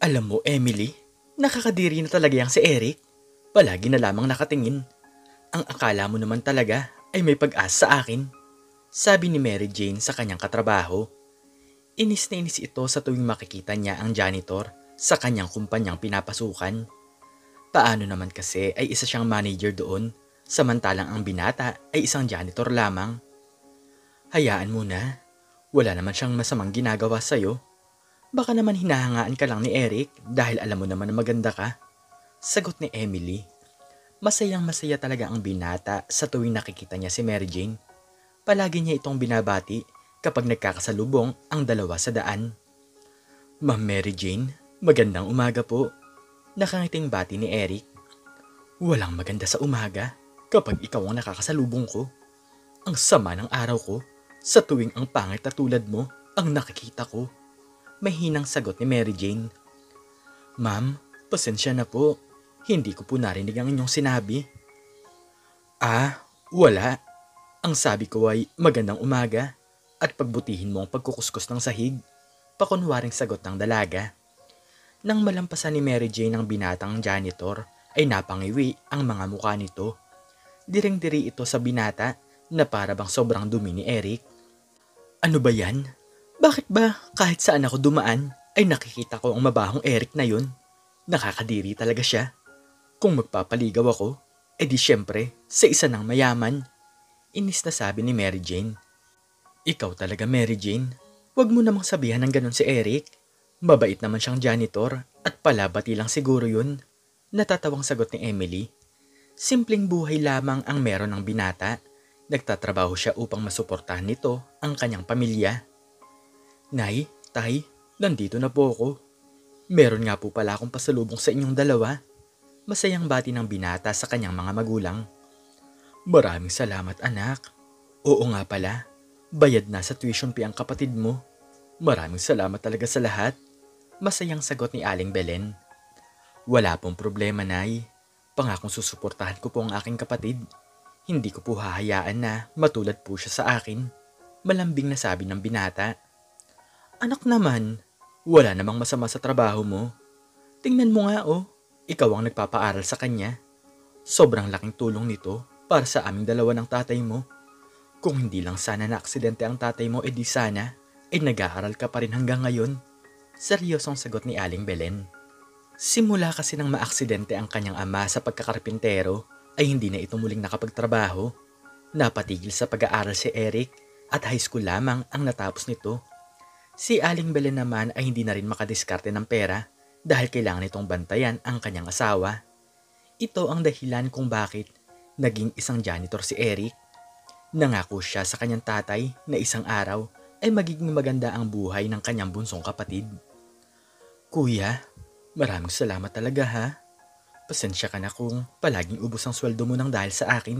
Alam mo, Emily, nakakadiri na talaga yang si Eric. Palagi na lamang nakatingin. Ang akala mo naman talaga ay may pag-asa sa akin. Sabi ni Mary Jane sa kanyang katrabaho. Inis na inis ito sa tuwing makikita niya ang janitor sa kanyang kumpanyang pinapasukan. Paano naman kasi ay isa siyang manager doon, samantalang ang binata ay isang janitor lamang. Hayaan mo na, wala naman siyang masamang ginagawa sa'yo. Baka naman hinahangaan ka lang ni Eric dahil alam mo naman na maganda ka. Sagot ni Emily. Masayang masaya talaga ang binata sa tuwing nakikita niya si Mary Jane. Palagi niya itong binabati kapag nagkakasalubong ang dalawa sa daan. Ma'am Mary Jane, magandang umaga po. Nakangiting bati ni Eric. Walang maganda sa umaga kapag ikaw ang nakakasalubong ko. Ang sama ng araw ko sa tuwing ang pangit na tulad mo ang nakikita ko. May hinang sagot ni Mary Jane. Ma'am, pasensya na po. Hindi ko po narinig ang inyong sinabi. Ah, wala. Ang sabi ko ay magandang umaga at pagbutihin mo ang pagkukuskus ng sahig. Pakunwaring sagot ng dalaga. Nang malampasan ni Mary Jane ang binatang janitor, ay napangiwi ang mga mukha nito. Diring-diri ito sa binata na para bang sobrang dumi ni Eric. Ano ba yan? Bakit ba kahit saan ako dumaan ay nakikita ko ang mabahong Eric na yun? Nakakadiri talaga siya. Kung magpapaligaw ako, edi syempre sa isa ng mayaman. Inis na sabi ni Mary Jane. Ikaw talaga, Mary Jane. Huwag mo namang sabihan ng ganon si Eric. Mabait naman siyang janitor at palabati lang siguro yun. Natatawang sagot ni Emily. Simpleng buhay lamang ang meron ng binata. Nagtatrabaho siya upang masuportahan nito ang kanyang pamilya. Nay, tay, nandito na po ako. Meron nga po pala akong pasalubong sa inyong dalawa. Masayang bati ng binata sa kanyang mga magulang. Maraming salamat, anak. Oo nga pala, bayad na sa tuition fee ang kapatid mo. Maraming salamat talaga sa lahat. Masayang sagot ni Aling Belen. Wala pong problema, Nay. Pangakong susuportahan ko po ang aking kapatid. Hindi ko po hahayaan na matulad po siya sa akin. Malambing na sabi ng binata. Anak naman, wala namang masama sa trabaho mo. Tingnan mo nga ikaw ang nagpapaaral sa kanya. Sobrang laking tulong nito para sa aming dalawa ng tatay mo. Kung hindi lang sana na aksidente ang tatay mo, edi sana ay nag-aaral ka pa rin hanggang ngayon. Seryosong sagot ni Aling Belen. Simula kasi nang maaksidente ang kanyang ama sa pagkakarpintero ay hindi na ito muling nakapagtrabaho. Napatigil sa pag-aaral si Eric at high school lamang ang natapos nito. Si Aling Belen naman ay hindi na rin makadiskarte ng pera dahil kailangan itong bantayan ang kanyang asawa. Ito ang dahilan kung bakit naging isang janitor si Eric. Nangako siya sa kanyang tatay na isang araw ay magiging maganda ang buhay ng kanyang bunsong kapatid. Kuya, maraming salamat talaga ha. Pasensya ka na kung palaging ubos ang sweldo mo nang dahil sa akin.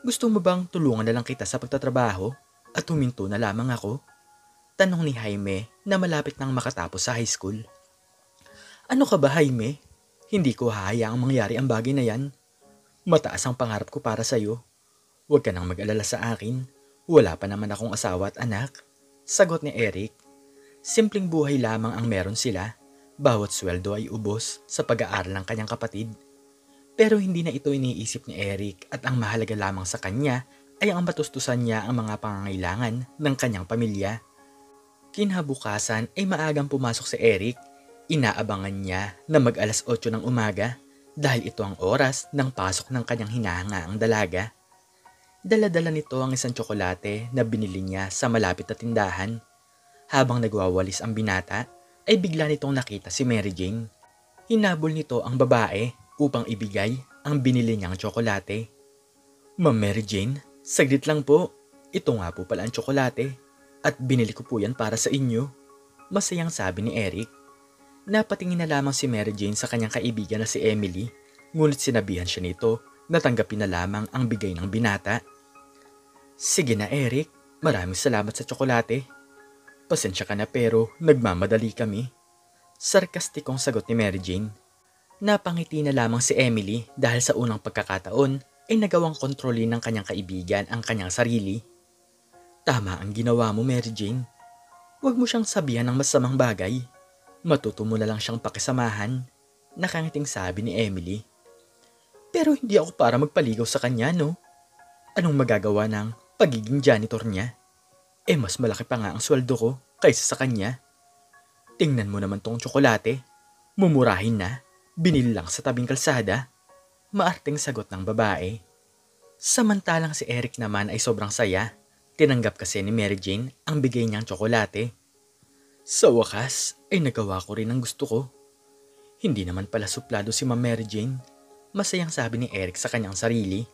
Gusto mo bang tulungan na lang kita sa pagtatrabaho at huminto na lamang ako? Tanong ni Jaime na malapit nang makatapos sa high school. Ano ka ba, Jaime? Hindi ko hahayaang mangyari ang bagay na yan. Mataas ang pangarap ko para sa'yo. Huwag ka nang mag-alala sa akin. Wala pa naman akong asawa at anak. Sagot ni Eric. Simpleng buhay lamang ang meron sila. Bawat sweldo ay ubos sa pag-aaral ng kanyang kapatid. Pero hindi na ito iniisip ni Eric at ang mahalaga lamang sa kanya ay ang matustusan niya ang mga pangangailangan ng kanyang pamilya. Kinabukasan ay maagang pumasok si Eric. Inaabangan niya na mag-alas 8 ng umaga dahil ito ang oras ng pasok ng kanyang hinahangaang dalaga. Dala-dala nito ang isang tsokolate na binili niya sa malapit na tindahan. Habang nagwawalis ang binata, ay bigla nitong nakita si Mary Jane. Hinabol nito ang babae upang ibigay ang binili niyang tsokolate. Ma'am Mary Jane, saglit lang po. Ito nga po pala ang tsokolate at binili ko po yan para sa inyo. Masayang sabi ni Eric. Napatingin na lamang si Mary Jane sa kanyang kaibigan na si Emily, ngunit sinabihan siya nito na tanggapin na lamang ang bigay ng binata. Sige na Eric, maraming salamat sa tsokolate. Pasensya ka na pero nagmamadali kami. Sarkastikong sagot ni Mary Jane. Napangiti na lamang si Emily dahil sa unang pagkakataon ay nagawang kontrolin ng kanyang kaibigan ang kanyang sarili. Tama ang ginawa mo, Mary Jane. Huwag mo siyang sabihan ng masamang bagay. Matuto mo na lang siyang pakisamahan, nakangiting sabi ni Emily. Pero hindi ako para magpaligaw sa kanya, no? Anong magagawa ng pagiging janitor niya? Mas malaki pa nga ang sweldo ko kaysa sa kanya. Tingnan mo naman tong tsokolate. Mumurahin na, binili lang sa tabing kalsada. Maarteng sagot ng babae. Samantalang si Eric naman ay sobrang saya. Tinanggap kasi ni Mary Jane ang bigay niyang tsokolate. Sa wakas ay nagawa ko rin ang gusto ko. Hindi naman pala suplado si Ma'am Mary Jane. Masayang sabi ni Eric sa kanyang sarili.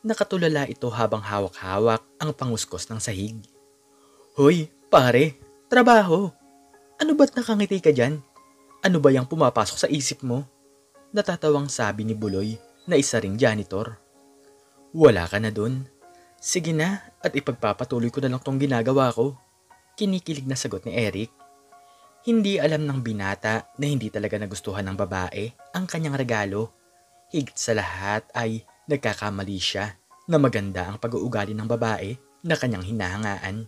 Nakatulala ito habang hawak-hawak ang panguskos ng sahig. Hoy, pare, trabaho! Ano ba't nakangiti ka dyan? Ano ba yung pumapasok sa isip mo? Natatawang sabi ni Buloy na isa ring janitor. Wala ka na dun. Sige na at ipagpapatuloy ko na lang tong ginagawa ko. Kinikilig na sagot ni Eric. Hindi alam ng binata na hindi talaga nagustuhan ng babae ang kanyang regalo. Higit sa lahat ay nagkakamali siya na maganda ang pag-uugali ng babae na kanyang hinahangaan.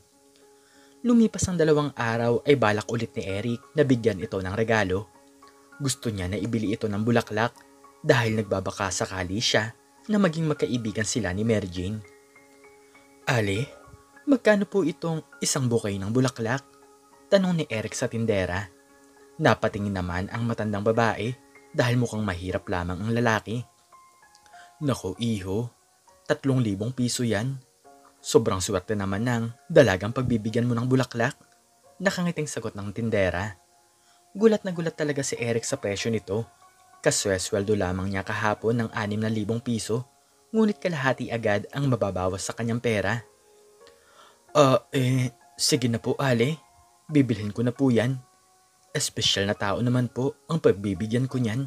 Lumipas ang 2 araw ay balak ulit ni Eric na bigyan ito ng regalo. Gusto niya na ibili ito ng bulaklak dahil nagbabaka sakali siya na maging magkaibigan sila ni Mary Jane. Ale, magkano po itong isang bouquet ng bulaklak? Tanong ni Eric sa tindera. Napatingin naman ang matandang babae dahil mukhang mahirap lamang ang lalaki. Nako iho, 3,000 piso yan. Sobrang swerte naman ng dalagang pagbibigyan mo ng bulaklak. Nakangiting sagot ng tindera. Gulat na gulat talaga si Eric sa presyo nito. Kaswesweldo lamang niya kahapon ng 6,000 piso, ngunit kalahati agad ang mababawas sa kanyang pera. Sige na po ale, bibilhin ko na po yan. Espesyal na tao naman po ang pagbibigyan ko niyan.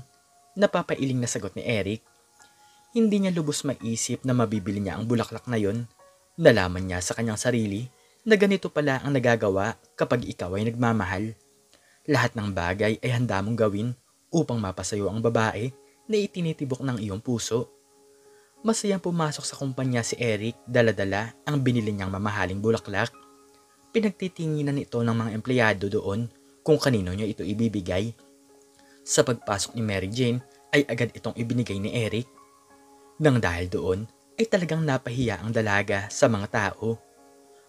Napapailing na sagot ni Eric. Hindi niya lubos maisip na mabibili niya ang bulaklak na yon. Nalaman niya sa kanyang sarili na ganito pala ang nagagawa kapag ikaw ay nagmamahal. Lahat ng bagay ay handa mong gawin upang mapasayo ang babae na itinitibok ng iyong puso. Masayang pumasok sa kumpanya si Eric, dala-dala ang binili niyang mamahaling bulaklak. Pinagtitinginan ito ng mga empleyado doon kung kanino niya ito ibibigay. Sa pagpasok ni Mary Jane ay agad itong ibinigay ni Eric. Nang dahil doon ay talagang napahiya ang dalaga sa mga tao.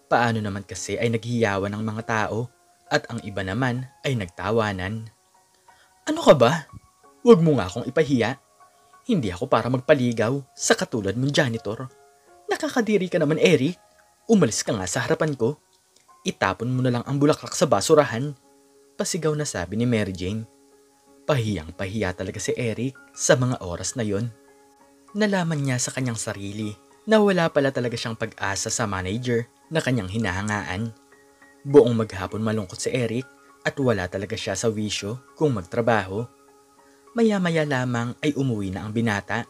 Paano naman kasi ay naghiyawan ng mga tao at ang iba naman ay nagtawanan. Ano ka ba? Huwag mo nga akong ipahiya. Hindi ako para magpaligaw sa katulad mong janitor. Nakakadiri ka naman, Eric. Umalis ka nga sa harapan ko. Itapon mo na lang ang bulaklak sa basurahan. Pasigaw na sabi ni Mary Jane. Pahiyang pahiya talaga si Eric sa mga oras na yon. Nalaman niya sa kanyang sarili na wala pala talaga siyang pag-asa sa manager na kanyang hinahangaan. Buong maghapon malungkot si Eric at wala talaga siya sa wisyo kung magtrabaho. Maya-maya lamang ay umuwi na ang binata.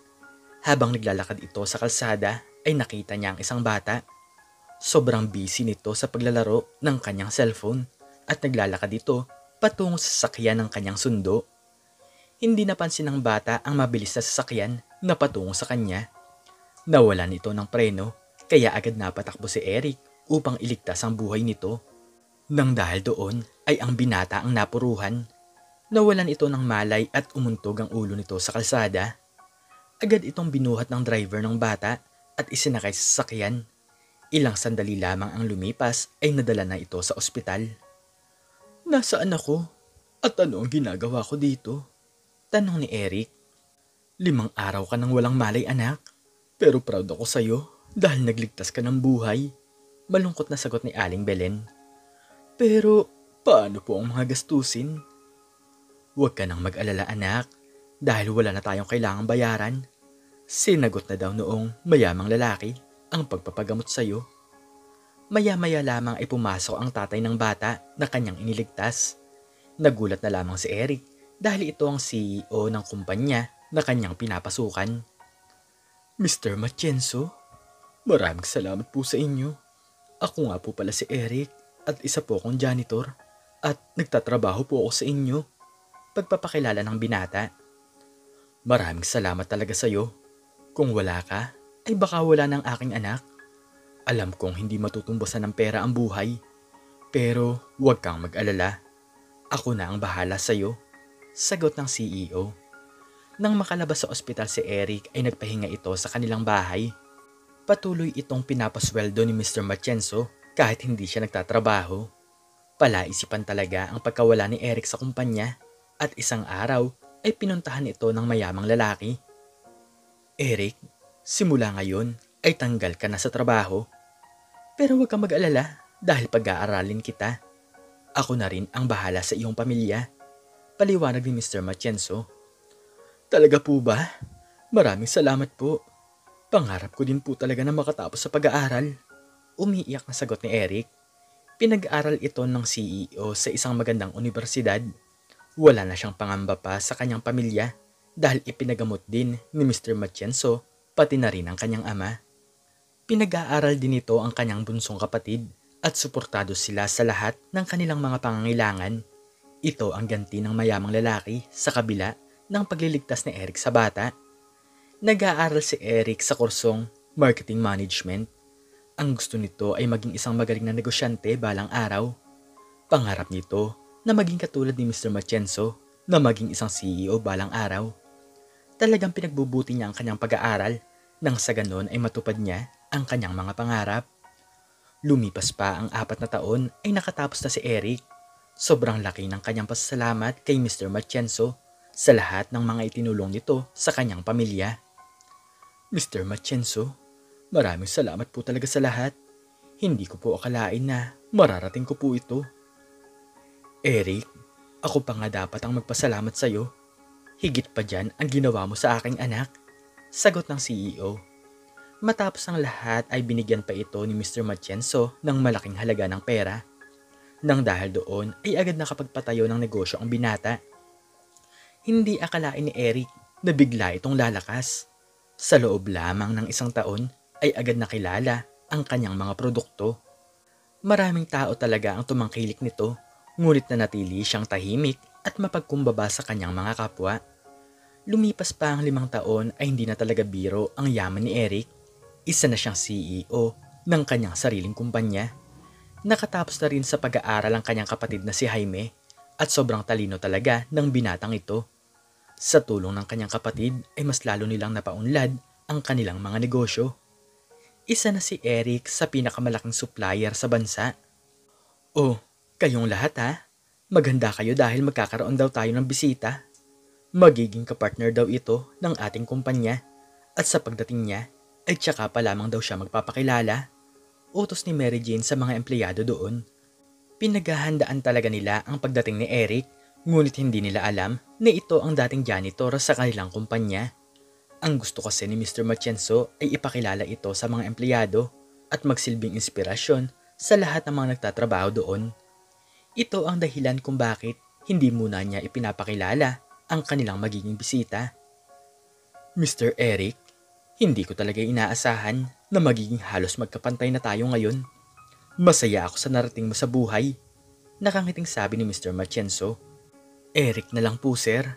Habang naglalakad ito sa kalsada ay nakita niya ang isang bata. Sobrang busy nito sa paglalaro ng kanyang cellphone at naglalakad ito patungo sa sasakyan ng kanyang sundo. Hindi napansin ng bata ang mabilis na sasakyan na patungo sa kanya. Nawalan ito ng preno kaya agad napatakbo si Eric upang iligtas ang buhay nito. Nang dahil doon ay ang binata ang napuruhan. Nawalan ito ng malay at umuntog ang ulo nito sa kalsada. Agad itong binuhat ng driver ng bata at isinakay sa sasakyan. Ilang sandali lamang ang lumipas ay nadala na ito sa ospital. Nasaan ako? At ano ang ginagawa ko dito? Tanong ni Eric. 5 araw ka nang walang malay anak, pero proud ako sa'yo dahil nagligtas ka ng buhay. Malungkot na sagot ni Aling Belen. Pero paano po ang mga gastusin? Huwag ka nang mag-alala anak dahil wala na tayong kailangang bayaran. Sinagot na daw noong mayamang lalaki ang pagpapagamot sa'yo. Maya-maya lamang ay pumasok ang tatay ng bata na kanyang iniligtas. Nagulat na lamang si Eric dahil ito ang CEO ng kumpanya na kanyang pinapasukan. Mr. Matienzo, maraming salamat po sa inyo. Ako nga po pala si Eric at isa po akong janitor at nagtatrabaho po ako sa inyo. Pagpapakilala ng binata. Maraming salamat talaga sa iyo. Kung wala ka, ay baka wala ng aking anak. Alam kong hindi matutumbasan ng pera ang buhay. Pero huwag kang mag-alala. Ako na ang bahala sa'yo, sagot ng CEO. Nang makalabas sa ospital si Eric ay nagpahinga ito sa kanilang bahay. Patuloy itong pinapasweldo ni Mr. Matienzo kahit hindi siya nagtatrabaho. Palaisipan talaga ang pagkawala ni Eric sa kumpanya at isang araw ay pinuntahan ito ng mayamang lalaki. Eric, simula ngayon ay tanggal ka na sa trabaho. Pero huwag kang mag-alala dahil pag-aaralin kita. Ako na rin ang bahala sa iyong pamilya, paliwanag ni Mr. Matienzo. Talaga po ba? Maraming salamat po. Pangarap ko din po talaga na makatapos sa pag-aaral. Umiiyak na sagot ni Eric. Pinag-aral ito ng CEO sa isang magandang universidad. Wala na siyang pangamba pa sa kanyang pamilya dahil ipinagamot din ni Mr. Matienzo pati na rin ang kanyang ama. Pinag-aaral din ito ang kanyang bunsong kapatid at suportado sila sa lahat ng kanilang mga pangangailangan. Ito ang ganti ng mayamang lalaki sa kabila ng pagliligtas ni Eric sa bata. Nag-aaral si Eric sa kursong Marketing Management. Ang gusto nito ay maging isang magaling na negosyante balang araw. Pangarap nito na maging katulad ni Mr. Matienzo na maging isang CEO balang araw. Talagang pinagbubuti niya ang kanyang pag-aaral nang sa ganon ay matupad niya ang kanyang mga pangarap. Lumipas pa ang 4 na taon ay nakatapos na si Eric. Sobrang laki ng kanyang pasasalamat kay Mr. Matienzo sa lahat ng mga itinulong nito sa kanyang pamilya. Mr. Matienzo, maraming salamat po talaga sa lahat. Hindi ko po akalain na mararating ko po ito. Eric, ako pa nga dapat ang magpasalamat sa iyo. Higit pa dyan ang ginawa mo sa aking anak, sagot ng CEO. Matapos ang lahat ay binigyan pa ito ni Mr. Matienzo ng malaking halaga ng pera. Nang dahil doon ay agad nakapagpatayo ng negosyo ang binata. Hindi akalain ni Eric na bigla itong lalakas. Sa loob lamang ng 1 taon ay agad nakilala ang kanyang mga produkto. Maraming tao talaga ang tumangkilik nito, ngunit nanatili siyang tahimik at mapagkumbaba sa kanyang mga kapwa. Lumipas pa ang 5 taon ay hindi na talaga biro ang yaman ni Eric. Isa na siyang CEO ng kanyang sariling kumpanya. Nakatapos na rin sa pag-aaral ang kanyang kapatid na si Jaime at sobrang talino talaga ng binatang ito. Sa tulong ng kanyang kapatid ay mas lalo nilang napaunlad ang kanilang mga negosyo. Isa na si Eric sa pinakamalaking supplier sa bansa. Oh, kayong lahat ha? Maganda kayo dahil magkakaroon daw tayo ng bisita. Magiging kapartner daw ito ng ating kumpanya at sa pagdating niya ay tsaka pa lamang daw siya magpapakilala. Utos ni Mary Jane sa mga empleyado doon. Pinaghahandaan talaga nila ang pagdating ni Eric, ngunit hindi nila alam na ito ang dating janitor sa kanilang kumpanya. Ang gusto kasi ni Mr. Matienzo ay ipakilala ito sa mga empleyado at magsilbing inspirasyon sa lahat ng mga nagtatrabaho doon. Ito ang dahilan kung bakit hindi muna niya ipinapakilala ang kanilang magiging bisita. Mr. Eric, hindi ko talaga inaasahan na magiging halos magkapantay na tayo ngayon. Masaya ako sa narating mo sa buhay, nakangiting sabi ni Mr. Matienzo. Eric na lang po sir,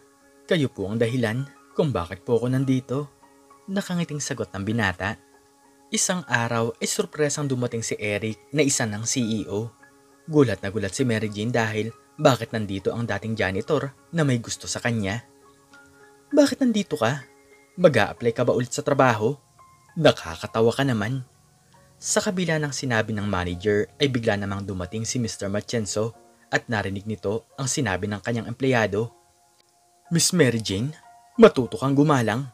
kayo po ang dahilan kung bakit po ako nandito, nakangiting sagot ng binata. Isang araw ay surpresang dumating si Eric na isa ng CEO. Gulat na gulat si Mary Jane dahil bakit nandito ang dating janitor na may gusto sa kanya. Bakit nandito ka? Mag-a-apply ka ba ulit sa trabaho? Nakakatawa ka naman. Sa kabila ng sinabi ng manager ay bigla namang dumating si Mr. Matienzo at narinig nito ang sinabi ng kanyang empleyado. Miss Mary Jane, matuto kang gumalang.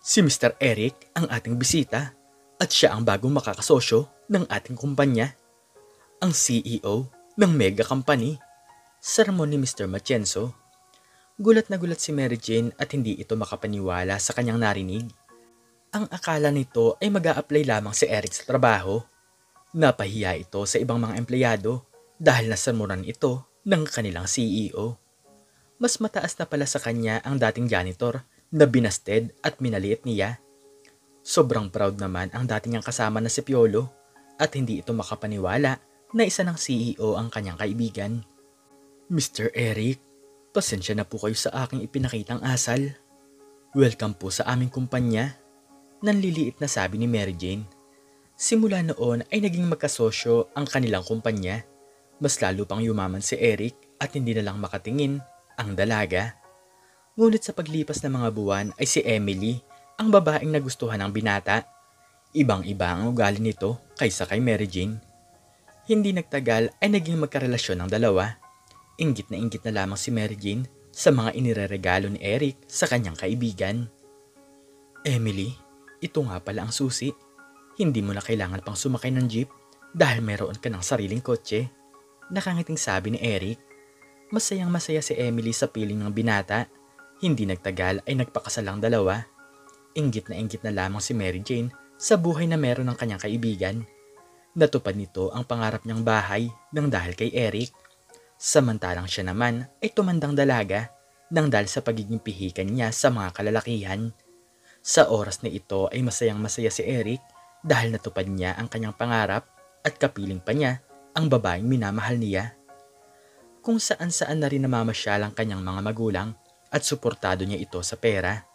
Si Mr. Eric ang ating bisita at siya ang bagong makakasosyo ng ating kumpanya. Ang CEO ng mega company. Sermon ni Mr. Matienzo. Gulat na gulat si Mary Jane at hindi ito makapaniwala sa kanyang narinig. Ang akala nito ay mag-a-apply lamang si Eric sa trabaho. Napahiya ito sa ibang mga empleyado dahil nasermonan ito ng kanilang CEO. Mas mataas na pala sa kanya ang dating janitor na binasted at minaliit niya. Sobrang proud naman ang dating niyang kasama na si Piolo at hindi ito makapaniwala na isa ng CEO ang kanyang kaibigan. Mr. Eric, pasensya na po kayo sa aking ipinakitang asal. Welcome po sa aming kumpanya, nanliliit na sabi ni Mary Jane. Simula noon ay naging magkasosyo ang kanilang kumpanya. Mas lalo pang yumaman si Eric at hindi na lang makatingin ang dalaga. Ngunit sa paglipas ng mga buwan ay si Emily ang babaeng nagustuhan ng binata. Ibang-iba ang ugali nito kaysa kay Mary Jane. Hindi nagtagal ay naging magkarelasyon ng dalawa. Inggit na lamang si Mary Jane sa mga inireregalo ni Eric sa kanyang kaibigan. Emily, ito nga pala ang susi. Hindi mo na kailangan pang sumakay ng jeep dahil meron ka ng sariling kotse. Nakangiting sabi ni Eric. Masayang masaya si Emily sa piling ng binata. Hindi nagtagal ay nagpakasal ang dalawa. Inggit na lamang si Mary Jane sa buhay na meron ng kanyang kaibigan. Natupad nito ang pangarap niyang bahay nang dahil kay Eric. Samantalang siya naman ay tumandang dalaga nang dahil sa pagiging pihikan niya sa mga kalalakihan. Sa oras na ito ay masayang masaya si Eric dahil natupad niya ang kanyang pangarap at kapiling pa niya ang babaeng minamahal niya. Kung saan-saan na rin namamasyal ang kanyang mga magulang at suportado niya ito sa pera.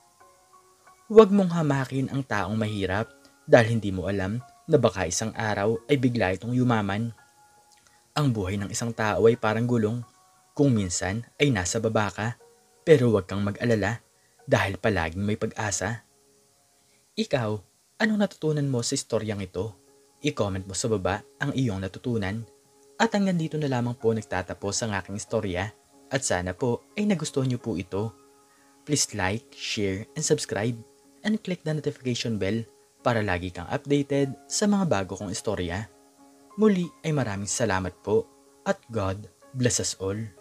Huwag mong hamakin ang taong mahirap dahil hindi mo alam na baka isang araw ay bigla itong yumaman. Ang buhay ng isang tao ay parang gulong. Kung minsan ay nasa baba ka, pero huwag kang mag-alala dahil palaging may pag-asa. Ikaw, anong natutunan mo sa istoryang ito? I-comment mo sa baba ang iyong natutunan. At hanggang dito na lamang po nagtatapos ang aking istorya at sana po ay nagustuhan niyo po ito. Please like, share, and subscribe and click the notification bell para lagi kang updated sa mga bago kong istorya. Muli ay maraming salamat po at God bless us all.